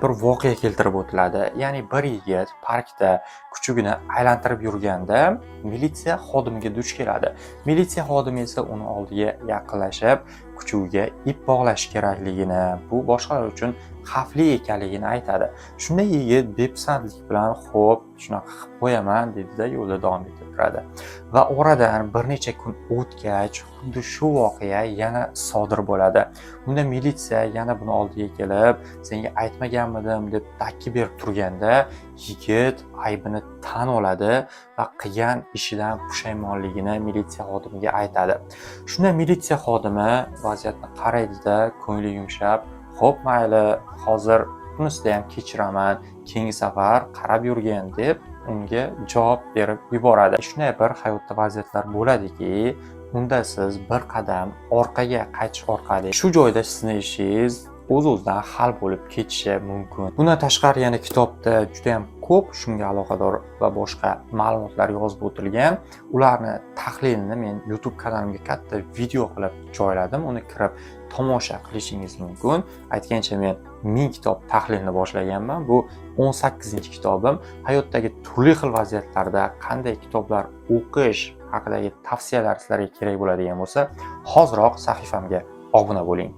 bir voqea keltirib o'tiladi. Ya'ni bir yigit parkda kuchugini aylantirib yurganda militsiya xodimiga duch keladi. Militsiya xodimi esa uni oldiga yaqinlashib, kuchugiga ip bog'lash kerakligini, bu boshqalar uchun xavfli ekanligini aytadi. Shunda yigit bepisandlik bilan "Xo'p, shunaqa qilib qo'yaman" dedi-da, yo'lda davom etaveradi. Va oradan bir necha kun o'tgach, xuddi shu voqea yana sodir bo'ladi. Unda militsiya yana buni oldiga kelib, "Senga aytmaganmidim" deb dakki berib turganda, yigit aybini tan oladi va qilgan ishidan pushaymonligini militsiya xodimiga aytadi. Shunda militsiya xodimi vaziyatni qaraydi-da, ko'ngli yumshab, "Xo'p, mayli, hozir bunisida ham kechiraman, keyingi safar qarab yurgin" deb unga javob berib yuboradi. Shunday bir hayotda vaziyatlar bo'ladiki, unda siz bir qadam orqaga qaytish orqali shu joyda sizni ishingiz o'z-o'zidan hal bo'lib ketishi mumkin. Bundan tashqari yana kitobda juda ham ko'p shunga aloqador va boshqa ma'lumotlar yozib o'tilgan. Ularni tahlilini men YouTube kanalimga katta video qilib joyladim. Uni kirib tomosha qilishingiz mumkin. Aytgancha men 1000 kitob tahlilni boshlaganman. Bu 18-kitobim. Hayotdagi turli xil vaziyatlarda qanday kitoblar o'qish haqidagi tavsiyalar sizlarga kerak bo'ladigan bo'lsa, hoziroq sahifamga obuna bo'ling.